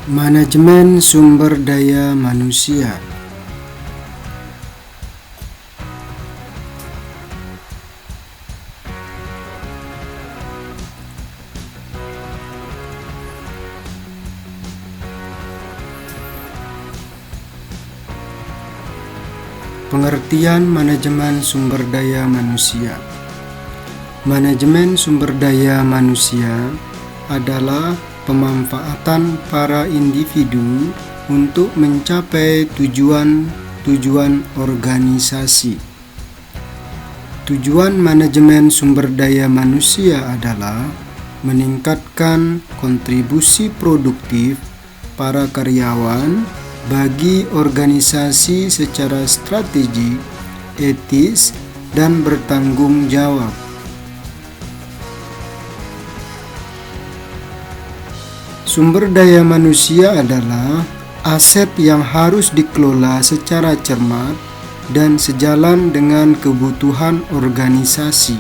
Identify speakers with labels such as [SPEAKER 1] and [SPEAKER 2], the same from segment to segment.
[SPEAKER 1] Manajemen sumber daya manusia. Pengertian manajemen sumber daya manusia. Manajemen sumber daya manusia adalah pemanfaatan para individu untuk mencapai tujuan organisasi. Tujuan manajemen sumber daya manusia adalah meningkatkan kontribusi produktif para karyawan bagi organisasi secara strategik, etis, dan bertanggung jawab. Sumber daya manusia adalah aset yang harus dikelola secara cermat dan sejalan dengan kebutuhan organisasi.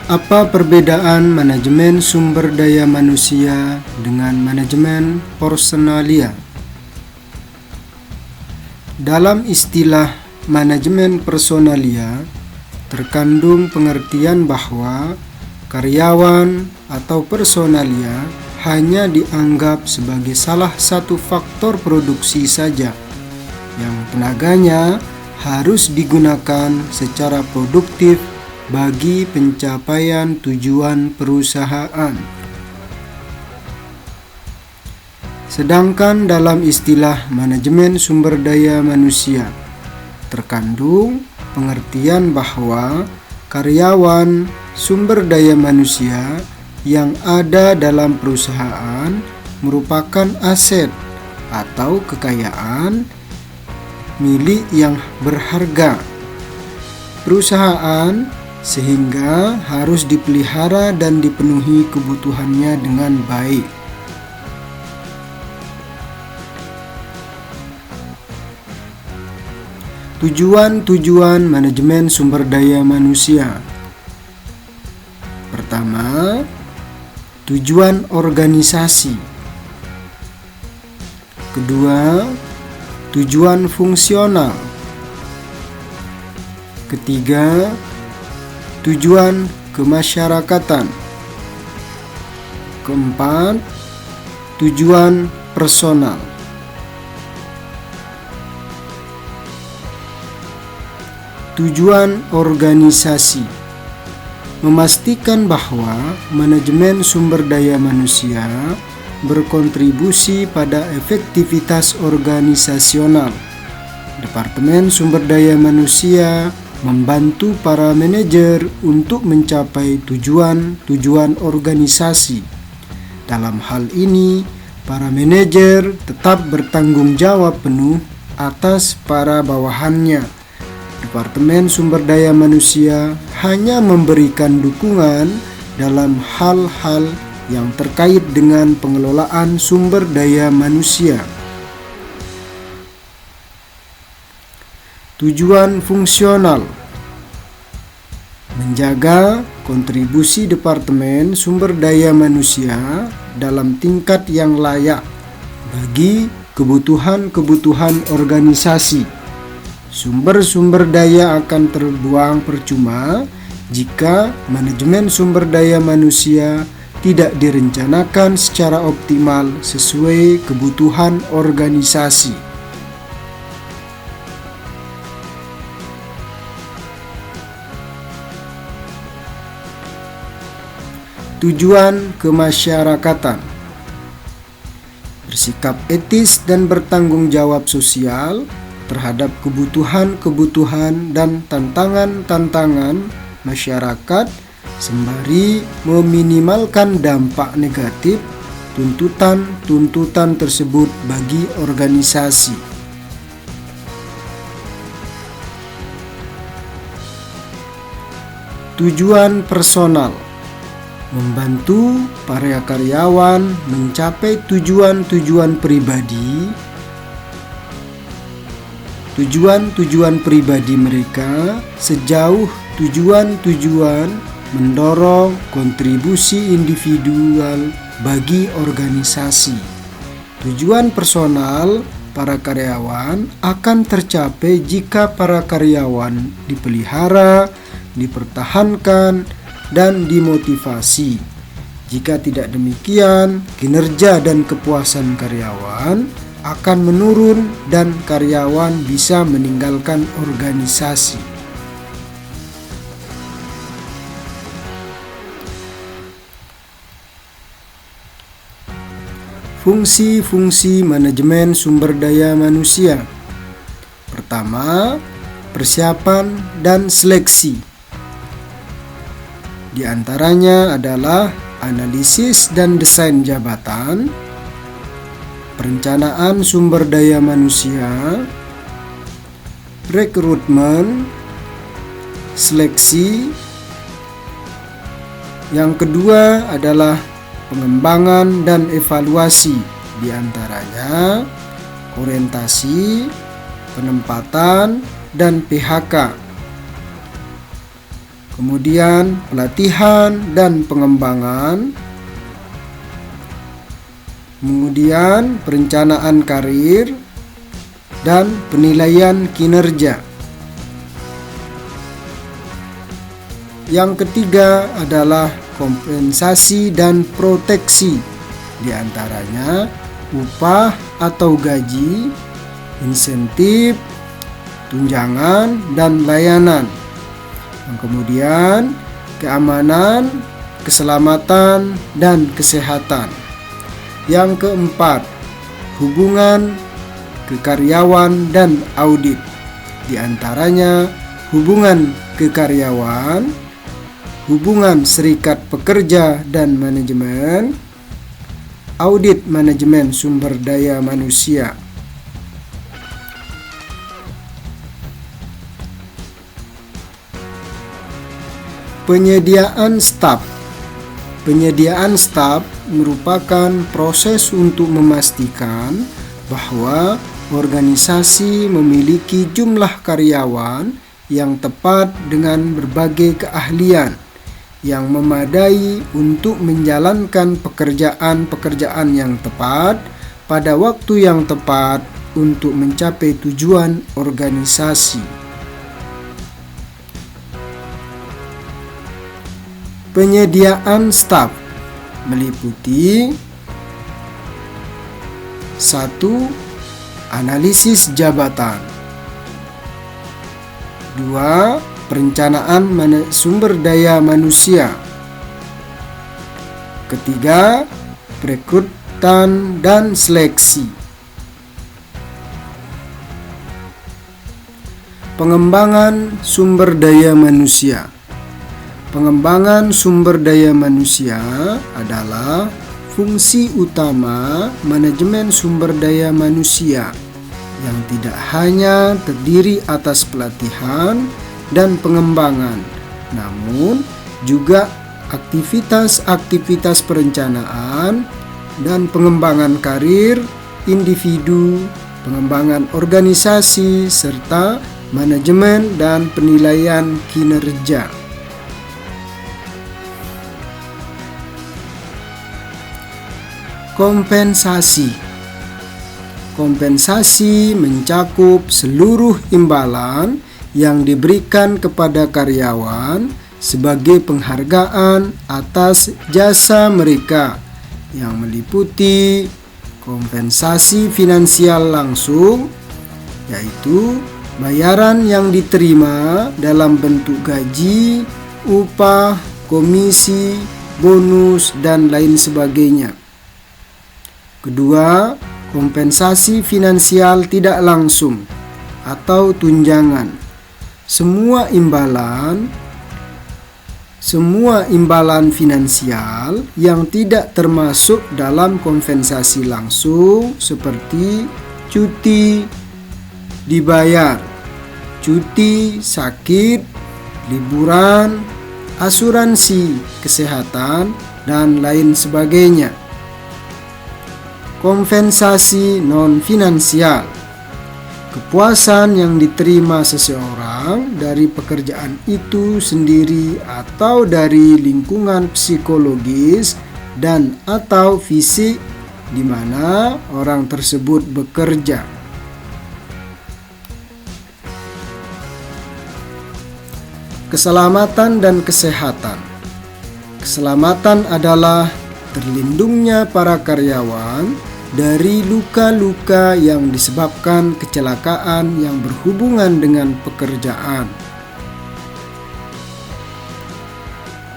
[SPEAKER 1] Apa perbedaan manajemen sumber daya manusia dengan manajemen personalia? Dalam istilah manajemen personalia, terkandung pengertian bahwa karyawan atau personalia hanya dianggap sebagai salah satu faktor produksi saja, yang tenaganya harus digunakan secara produktif bagi pencapaian tujuan perusahaan. Sedangkan dalam istilah manajemen sumber daya manusia, terkandung pengertian bahwa karyawan sumber daya manusia yang ada dalam perusahaan merupakan aset atau kekayaan milik yang berharga perusahaan, sehingga harus dipelihara dan dipenuhi kebutuhannya dengan baik. Tujuan manajemen sumber daya manusia. Pertama, tujuan organisasi. Kedua, tujuan fungsional. Ketiga, tujuan kemasyarakatan. Keempat, tujuan personal. Tujuan organisasi. Memastikan bahwa manajemen sumber daya manusia berkontribusi pada efektivitas organisasional. Departemen Sumber Daya Manusia membantu para manajer untuk mencapai tujuan organisasi. Dalam hal ini, para manajer tetap bertanggung jawab penuh atas para bawahannya. Departemen Sumber Daya Manusia hanya memberikan dukungan dalam hal-hal yang terkait dengan pengelolaan sumber daya manusia. Tujuan fungsional. Menjaga kontribusi Departemen Sumber Daya Manusia dalam tingkat yang layak bagi kebutuhan organisasi. Sumber-sumber daya akan terbuang percuma jika manajemen sumber daya manusia tidak direncanakan secara optimal sesuai kebutuhan organisasi. Tujuan kemasyarakatan. Bersikap etis dan bertanggung jawab sosial terhadap kebutuhan dan tantangan masyarakat sembari meminimalkan dampak negatif tuntutan tersebut bagi organisasi. Tujuan personal. Membantu para karyawan mencapai tujuan pribadi tujuan-tujuan pribadi mereka sejauh tujuan-tujuan mendorong kontribusi individual bagi organisasi. Tujuan personal para karyawan akan tercapai jika para karyawan dipelihara, dipertahankan, dan dimotivasi. Jika tidak demikian, kinerja dan kepuasan karyawan akan menurun dan karyawan bisa meninggalkan organisasi. Fungsi-fungsi manajemen sumber daya manusia. Pertama, persiapan dan seleksi. Di antaranya adalah analisis dan desain jabatan, perencanaan sumber daya manusia, rekrutmen, seleksi. Yang kedua adalah pengembangan dan evaluasi, di antaranya orientasi, penempatan, dan PHK. Kemudian pelatihan dan pengembangan. Kemudian perencanaan karir dan penilaian kinerja. Yang ketiga adalah kompensasi dan proteksi, di antaranya upah atau gaji, insentif, tunjangan, dan layanan. Yang kemudian keamanan, keselamatan, dan kesehatan. Yang keempat, hubungan kekaryawan dan audit, di antaranya hubungan kekaryawan, hubungan serikat pekerja dan manajemen, audit manajemen sumber daya manusia. Penyediaan staf. Penyediaan staf merupakan proses untuk memastikan bahwa organisasi memiliki jumlah karyawan yang tepat dengan berbagai keahlian yang memadai untuk menjalankan pekerjaan-pekerjaan yang tepat pada waktu yang tepat untuk mencapai tujuan organisasi. Penyediaan staf meliputi 1. Analisis jabatan. 2. Perencanaan sumber daya manusia. Ketiga, perekrutan dan seleksi. Pengembangan sumber daya manusia. Pengembangan sumber daya manusia adalah fungsi utama manajemen sumber daya manusia yang tidak hanya terdiri atas pelatihan dan pengembangan, namun juga aktivitas-aktivitas perencanaan dan pengembangan karir individu, pengembangan organisasi, serta manajemen dan penilaian kinerja. Kompensasi. Kompensasi mencakup seluruh imbalan yang diberikan kepada karyawan sebagai penghargaan atas jasa mereka, yang meliputi kompensasi finansial langsung, yaitu bayaran yang diterima dalam bentuk gaji, upah, komisi, bonus, dan lain sebagainya. Kedua, kompensasi finansial tidak langsung atau tunjangan. Semua imbalan finansial yang tidak termasuk dalam kompensasi langsung seperti cuti dibayar, cuti sakit, liburan, asuransi kesehatan, dan lain sebagainya. Kompensasi non-finansial kepuasan yang diterima seseorang dari pekerjaan itu sendiri atau dari lingkungan psikologis dan atau fisik di mana orang tersebut bekerja. Keselamatan dan kesehatan. Keselamatan adalah terlindungnya para karyawan dari luka-luka yang disebabkan kecelakaan yang berhubungan dengan pekerjaan.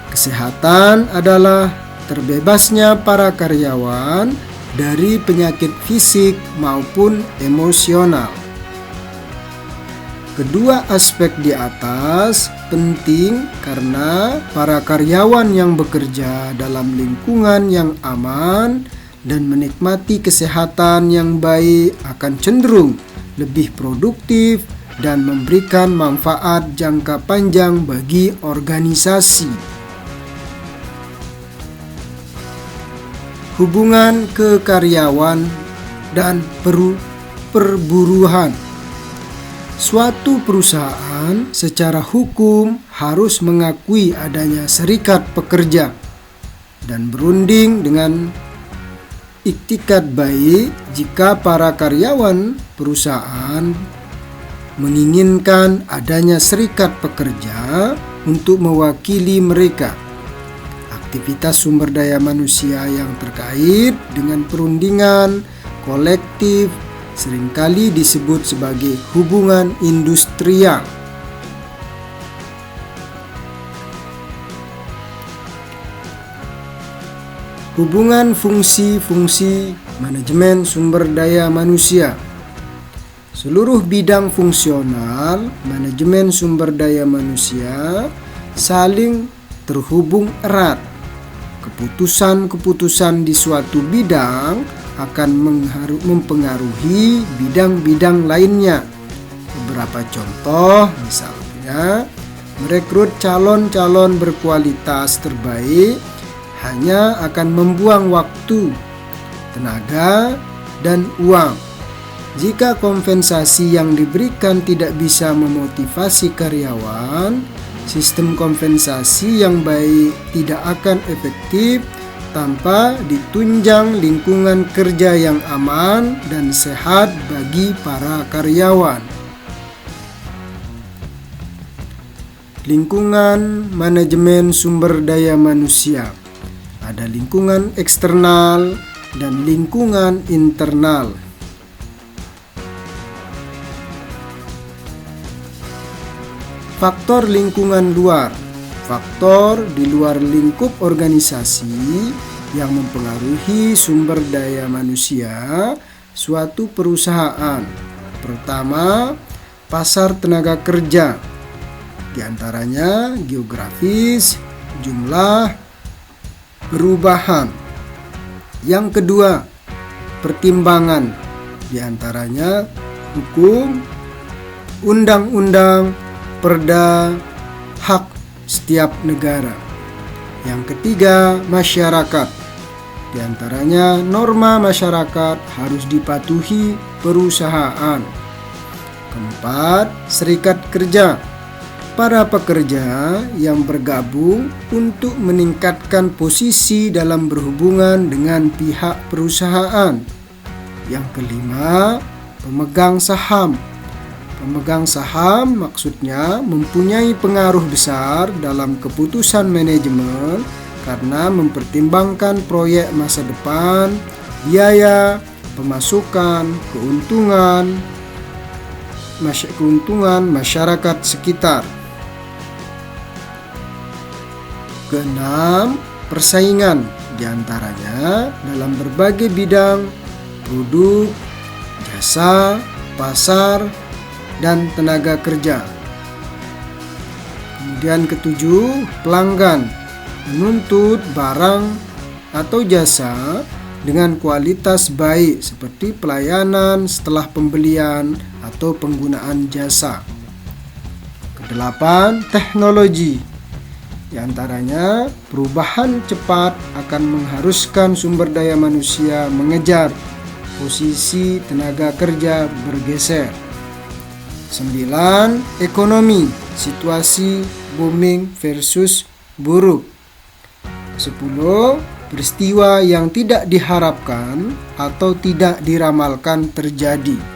[SPEAKER 1] Kesehatan adalah terbebasnya para karyawan dari penyakit fisik maupun emosional. Kedua aspek di atas penting karena para karyawan yang bekerja dalam lingkungan yang aman dan menikmati kesehatan yang baik akan cenderung lebih produktif dan memberikan manfaat jangka panjang bagi organisasi. Hubungan kekaryawan dan perburuhan. Suatu perusahaan secara hukum harus mengakui adanya serikat pekerja dan berunding dengan iktikat baik jika para karyawan perusahaan menginginkan adanya serikat pekerja untuk mewakili mereka. Aktivitas sumber daya manusia yang terkait dengan perundingan kolektif seringkali disebut sebagai hubungan industrial. Hubungan fungsi-fungsi manajemen sumber daya manusia. Seluruh bidang fungsional manajemen sumber daya manusia saling terhubung erat. Keputusan-keputusan di suatu bidang akan mempengaruhi bidang-bidang lainnya. Beberapa contoh misalnya merekrut calon-calon berkualitas terbaik hanya akan membuang waktu, tenaga, dan uang. Jika kompensasi yang diberikan tidak bisa memotivasi karyawan, sistem kompensasi yang baik tidak akan efektif tanpa ditunjang lingkungan kerja yang aman dan sehat bagi para karyawan. Lingkungan manajemen sumber daya manusia. Ada lingkungan eksternal dan lingkungan internal. Faktor lingkungan luar. Faktor di luar lingkup organisasi yang mempengaruhi sumber daya manusia suatu perusahaan. Pertama, pasar tenaga kerja. Di antaranya geografis, jumlah, perubahan. Yang kedua, pertimbangan. Di antaranya hukum, undang-undang, perda, hak setiap negara. Yang ketiga, masyarakat. Di antaranya norma masyarakat harus dipatuhi perusahaan. Keempat, serikat kerja. Para pekerja yang bergabung untuk meningkatkan posisi dalam berhubungan dengan pihak perusahaan. Yang kelima, pemegang saham. Pemegang saham maksudnya mempunyai pengaruh besar dalam keputusan manajemen karena mempertimbangkan proyek masa depan, biaya, pemasukan, keuntungan masyarakat sekitar. Keenam, persaingan, diantaranya dalam berbagai bidang, produk, jasa, pasar, dan tenaga kerja. Kemudian ketujuh, pelanggan menuntut barang atau jasa dengan kualitas baik seperti pelayanan setelah pembelian atau penggunaan jasa. Kedelapan, teknologi. Di antaranya perubahan cepat akan mengharuskan sumber daya manusia mengejar posisi tenaga kerja bergeser. 9. Ekonomi, situasi booming versus buruk. 10. Peristiwa yang tidak diharapkan atau tidak diramalkan terjadi.